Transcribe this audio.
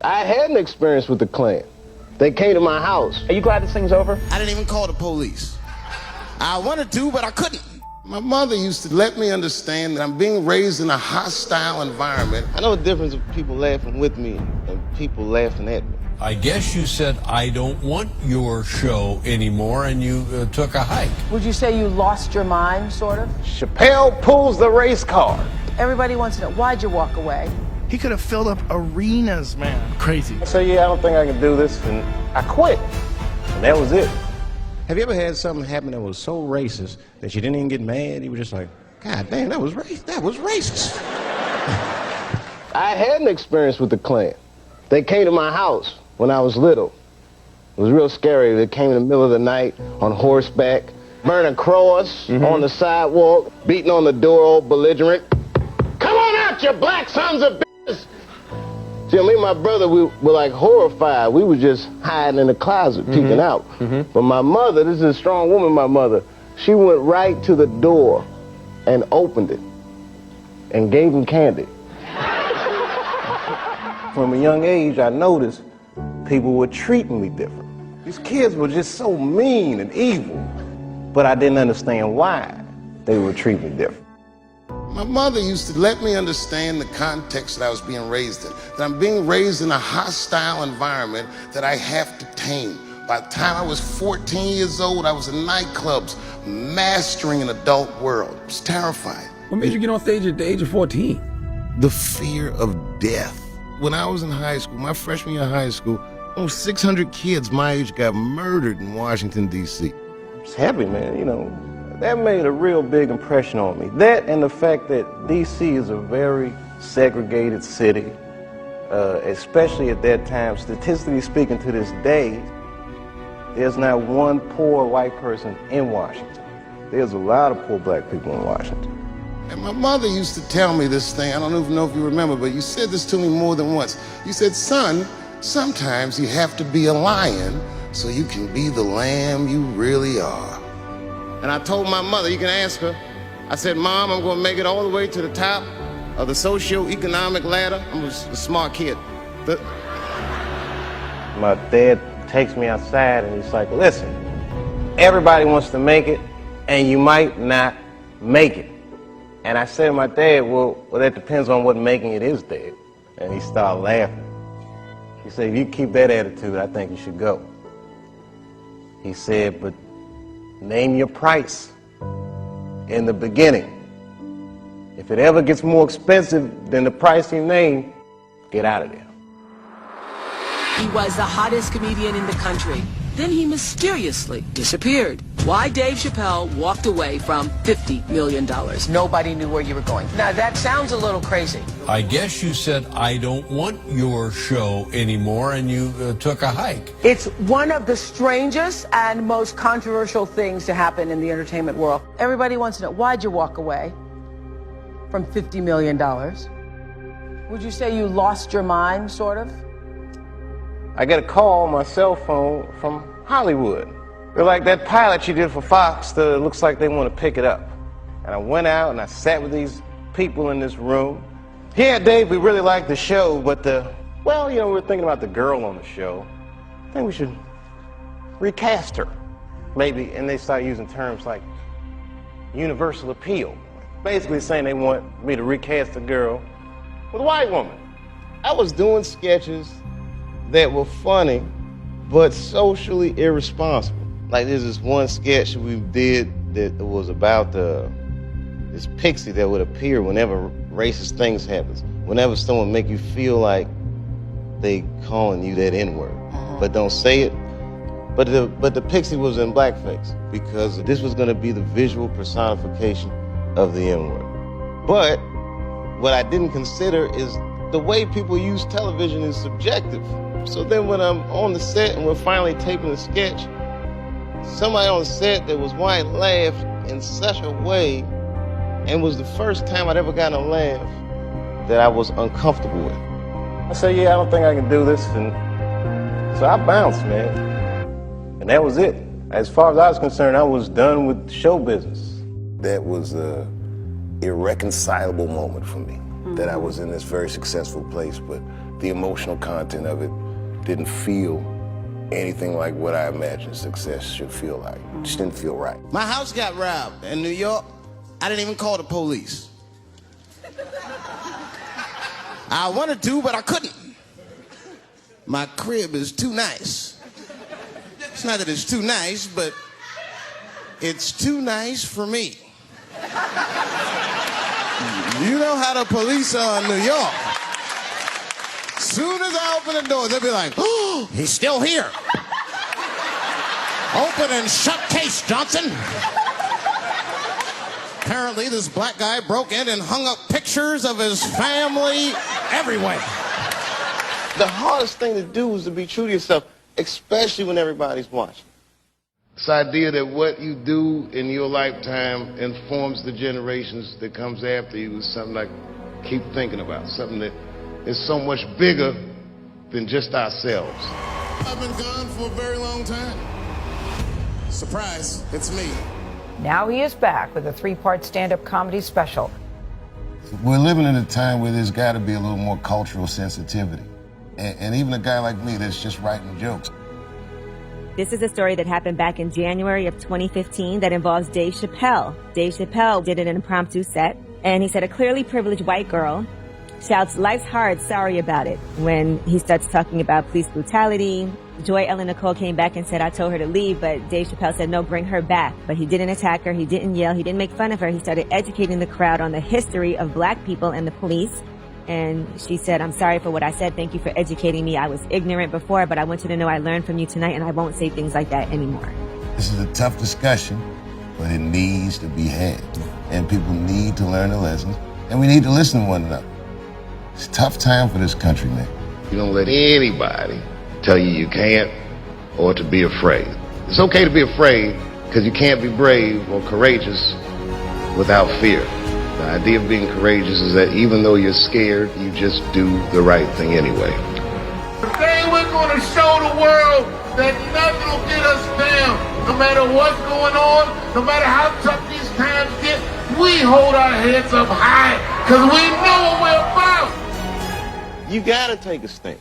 I had an experience with the Klan. They came to my house. Are you glad this thing's over? I didn't even call the police. I wanted to, but I couldn't. My mother used to let me understand that I'm being raised in a hostile environment. I know the difference of people laughing with me and people laughing at me. I guess you said, I don't want your show anymore, and you took a hike. Would you say you lost your mind, sort of? Chappelle pulls the race card. Everybody wants to know, why'd you walk away? He could have filled up arenas, man. Crazy. I said, yeah, I don't think I can do this, and I quit. And that was it. Have you ever had something happen that was so racist that you didn't even get mad? You were just like, God damn, that was racist. I had an experience with the Klan. They came to my house when I was little. It was real scary. They came in the middle of the night on horseback, burning cross on the sidewalk, beating on the door, all belligerent. Come on out, you black sons of bitches! See, me and my brother, we were like horrified. We were just hiding in the closet, peeking out. But my mother, this is a strong woman, my mother, she went right to the door and opened it and gave him candy. From a young age, I noticed people were treating me different. These kids were just so mean and evil, but I didn't understand why they were treating me different. My mother used to let me understand the context that I was being raised in, that I'm being raised in a hostile environment that I have to tame. By the time I was 14 years old, I was in nightclubs, mastering an adult world. It was terrifying. What made you get on stage at the age of 14? The fear of death. When I was in high school, my freshman year of high school, almost 600 kids my age got murdered in Washington, D.C. I was happy, man, you know. That made a real big impression on me. That and the fact that D.C. is a very segregated city, especially at that time. Statistically speaking, to this day, there's not one poor white person in Washington. There's a lot of poor black people in Washington. And my mother used to tell me this thing, I don't even know if you remember, but you said this to me more than once. You said, son, sometimes you have to be a lion so you can be the lamb you really are. And I told my mother, you can ask her, I said, Mom, I'm going to make it all the way to the top of the socio-economic ladder. I'm a smart kid. My dad takes me outside and he's like, listen, everybody wants to make it and you might not make it. And I said to my dad, well, that depends on what making it is, Dad. And he started laughing. He said, if you keep that attitude, I think you should go. He said, but name your price in the beginning. If it ever gets more expensive than the price you name, get out of there. He was the hottest comedian in the country. Then he mysteriously disappeared. Why Dave Chappelle walked away from $50 million. Nobody knew where you were going. Now, that sounds a little crazy. I guess you said, I don't want your show anymore, and you took a hike. It's one of the strangest and most controversial things to happen in the entertainment world. Everybody wants to know, why'd you walk away from $50 million? Would you say you lost your mind, sort of? I get a call on my cell phone from Hollywood. They're like, that pilot you did for Fox, it looks like they want to pick it up. And I went out and I sat with these people in this room. Yeah, Dave, we really like the show, but well, you know, we're thinking about the girl on the show. I think we should recast her, maybe. And they start using terms like universal appeal. Basically saying they want me to recast a girl with a white woman. I was doing sketches that were funny, but socially irresponsible. Like there's this one sketch we did that was about this pixie that would appear whenever racist things happens. Whenever someone make you feel like they calling you that N-word, but don't say it. But the pixie was in blackface because this was gonna be the visual personification of the N-word. But what I didn't consider is the way people use television is subjective. So then when I'm on the set and we're finally taping the sketch, somebody on the set that was white laughed in such a way, and was the first time I'd ever gotten a laugh that I was uncomfortable with. I said, yeah, I don't think I can do this, and so I bounced, man. And that was it. As far as I was concerned, I was done with show business. That was an irreconcilable moment for me, that I was in this very successful place, but the emotional content of it didn't feel anything like what I imagined success should feel like. It just didn't feel right. My house got robbed in New York. I didn't even call the police. I wanted to, but I couldn't. My crib is too nice. It's not that it's too nice, but it's too nice for me. You know how the police are in New York. Soon as I open the door, they'll be like, oh, he's still here. Open and shut case, Johnson. Apparently, this black guy broke in and hung up pictures of his family everywhere. The hardest thing to do is to be true to yourself, especially when everybody's watching. This idea that what you do in your lifetime informs the generations that comes after you is something I keep thinking about, something that is so much bigger than just ourselves. I've been gone for a very long time. Surprise, it's me. Now he is back with a 3-part stand-up comedy special. We're living in a time where there's got to be a little more cultural sensitivity. And even a guy like me that's just writing jokes. This is a story that happened back in January of 2015 that involves Dave Chappelle. Dave Chappelle did an impromptu set, and he said a clearly privileged white girl shouts, "Life's hard, sorry about it," when he starts talking about police brutality. Joy Ellen Nicole came back and said, "I told her to leave," but Dave Chappelle said, "No, bring her back." But he didn't attack her, he didn't yell, he didn't make fun of her. He started educating the crowd on the history of black people and the police. And she said, "I'm sorry for what I said. Thank you for educating me. I was ignorant before, but I want you to know I learned from you tonight, and I won't say things like that anymore." This is a tough discussion, but it needs to be had. And people need to learn the lessons, and we need to listen to one another. It's a tough time for this country, man. You don't let anybody tell you you can't or to be afraid. It's okay to be afraid because you can't be brave or courageous without fear. The idea of being courageous is that even though you're scared, you just do the right thing anyway. Today we're going to show the world that nothing will get us down. No matter what's going on, no matter how tough these times get, we hold our heads up high because we know what we're about. You gotta take a stand.